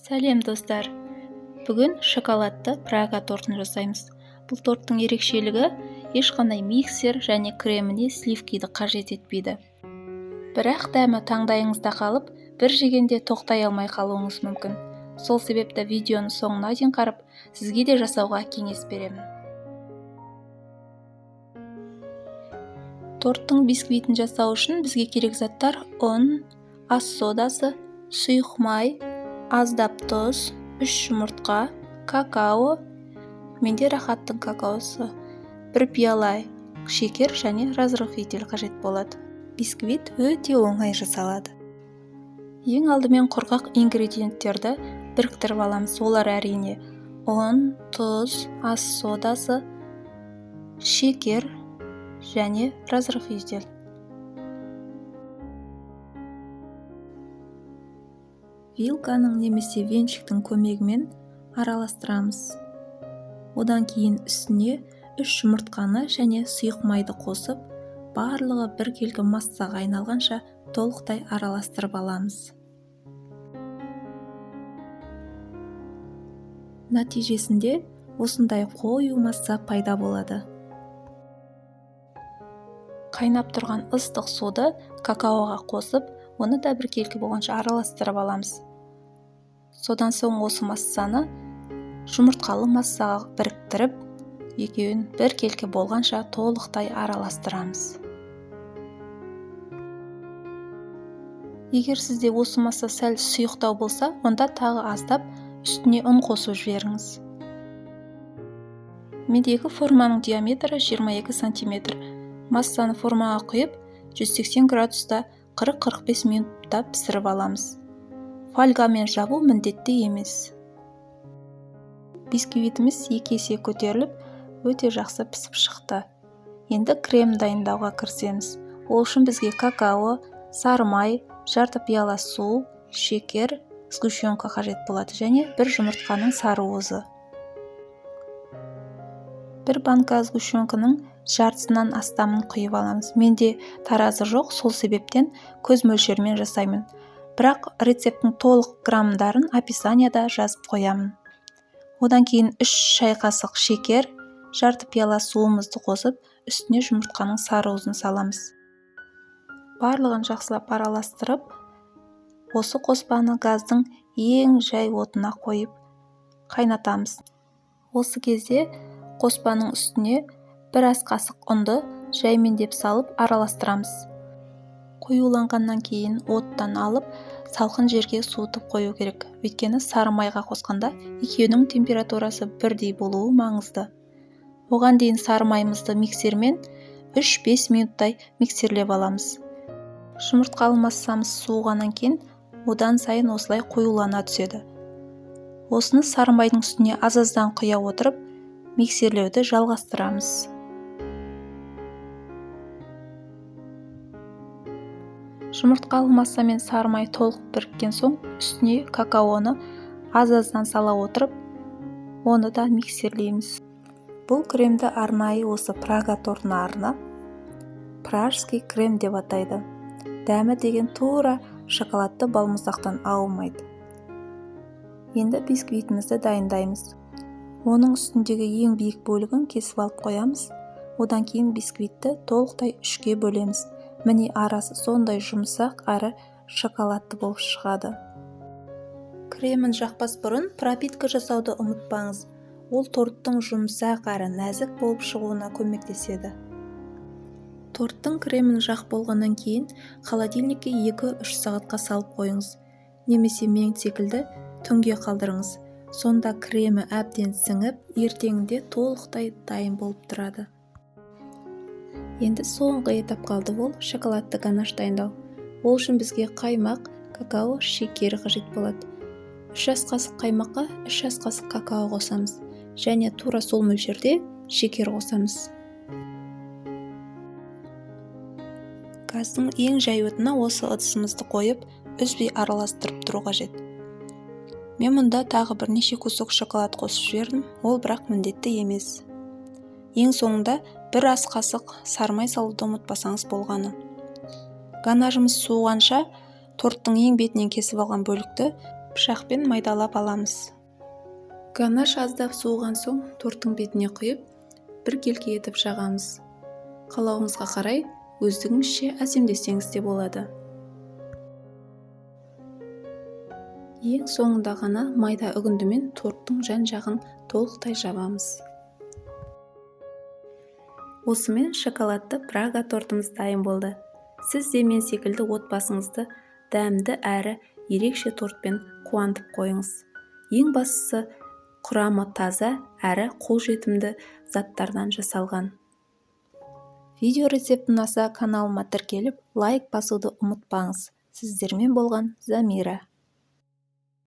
Сәлем достар! Бүгін шоколадты Прага тортын жасаймыз. Бұл торттың ерекшелігі ешқандай миксер және креміне сливкиді қажет етпейді. Бірақ дәмі таңдайыңызда қалып, бір жегенде тоқтай алмай қалуыңыз мүмкін. Сол себепті видеоны соңына дейін қарап, сізге де жасауға кеңес беремін. Торттың бисквитін жасау үшін бізге керек заттар: ұн, ас содасы, сұйық май, аздап тұз, 3 жұмыртқа, какао, менде рахаттың какаосы, 1 пиала шекер және разрыхитель қажет болады. Бисквит өте оңай жасалады. Ең алдымен құрғақ ингредиенттерді біріктіріп аламыз. Олар әрине ұн, тұз, ас содасы, шекер және разрыхитель. Вилканың немесе венчиктің көмегімен араластырамыз. Одан кейін үстіне 3 жұмыртқаны және сұйық майды қосып, барлығы бір келгі массаға айналғанша толықтай араластырып аламыз. Нәтижесінде осындай қою масса пайда болады. Қайнап тұрған ыстық суды какаоға қосып, оны да бір келгі болғанша араластырып аламыз. Содан соң осы массаны жұмыртқалы массаға біріктіріп, екеуін бір келгі болғанша толықтай араластырамыз. Егер сізде осы масса сәл сұйықтау болса, онда тағы аздап үстіне ұн қосып жіберіңіз. Мендегі форманың диаметрі 22 см. Массаны формаға құйып, 180 градуста 40-45 минутта пісіріп аламыз. Фольгамен жабу міндетті емес. Бисквитіміз 2 есе көтеріліп, өте жақсы пісіп шықты. Енді крем дайындауға кірісеміз. Ол үшін бізге какао, сары май, жарты пиала су, шекер, сгущенка қажет болады және 1 жұмыртқаның сары уызы. 1 банка сгущенканың жартысынан астамын құйып аламыз. Менде таразы жоқ, сол себептен көз мөлшермен жасаймын. Бірақ рецепттің толық граммдарын описанияда жазып қоямын. Одан кейін 3 шай қасық шекер, жарты пиала суымызды қосып, үстіне жұмыртқаның сары уызын саламыз. Барлығын жақсылап араластырып, осы қоспаны газдың ең жай отына қойып қайнатамыз. Осы кезде қоспаның үстіне 1 ас қасық ұнды жаймендеп салып араластырамыз. Қоюланғаннан кейін оттан алып, салқын жерге суытып қою керек. Өйткені сары майға қосқанда екеуінің температурасы бірдей болуы маңызды. Оған дейін сары майымызды миксермен 3-5 минуттай миксерлеп аламыз. Жұмыртқалы массамыз суығаннан кейін одан сайын осылай қоюлана түседі. Осыны сары майдың үстіне аз-аздан құя отырып, миксерлеуді жалғастырамыз. Жұмыртқалы масса мен сары май толық біріккен соң, үстіне какаоны аз-аздан сала отырып, оны да миксерлейміз. Бұл кремді арнайы осы Прага тортына арнап, пражский крем деп атайды. Дәмі деген тура шоколадты балмұздақтан ауымайды. Енді бисквитімізді дайындаймыз. Оның үстіндегі ең биік бөлігін кесіп алып қоямыз. Одан кейін бисквитті толықтай 3-ке бөлеміз. Міне арасы сондай жұмсақ әрі шоколадты болып шығады. Кремін жақпас бұрын пропитка жасауды ұмытпаңыз. Ол торттың жұмсақ әрі нәзік болып шығуына көмектеседі. Торттың кремін жақ болғаннан кейін холодильникке 2-3 сағатқа салып қойыңыз. Немесе мен секілді түнге қалдырыңыз. Сонда кремі әбден сіңіп, ертеңінде толықтай дайын болып тұрады. Енді соңғы этап қалды, ол шоколадты ганаш дайындау. Ол үшін бізге қаймақ, какао, шекер қажет болады. 3 ас қасық қаймаққа 3 ас қасық какао қосамыз. Және тура сол мөлшерде шекер қосамыз. Газдың ең жай отына осы ыдысымызды қойып, үзбей араластырып тұру қажет. Мен мұнда тағы бірнеше кусок шоколад қосып жібердім, ол бірақ міндетті емес. Ең соңында 1 ас қасық сары май салуды ұмытпасаңыз болғаны. Ганажымыз суығанша торттың ең бетінен кесіп алған бөлікті пышақпен майдалап аламыз. Ганаш аздап суыған соң торттың бетіне құйып, бір келке етіп жағамыз. Қалауыңызға қарай өздігіңізше әсемдесеңіз де болады. Ең соңында ғана майда үгіндімен торттың жан-жағын толықтай жабамыз. Осымен шоколадты Прага тортымыз дайын болды. Сіз де мен секілді отбасыңызды дәмді әрі ерекше тортпен қуантып қойыңыз. Ең бастысы, құрамы таза әрі қолжетімді заттардан жасалған. Видео рецепт ұнаса каналыма тіркеліп, лайк басуды ұмытпаңыз. Сіздермен болған Замира.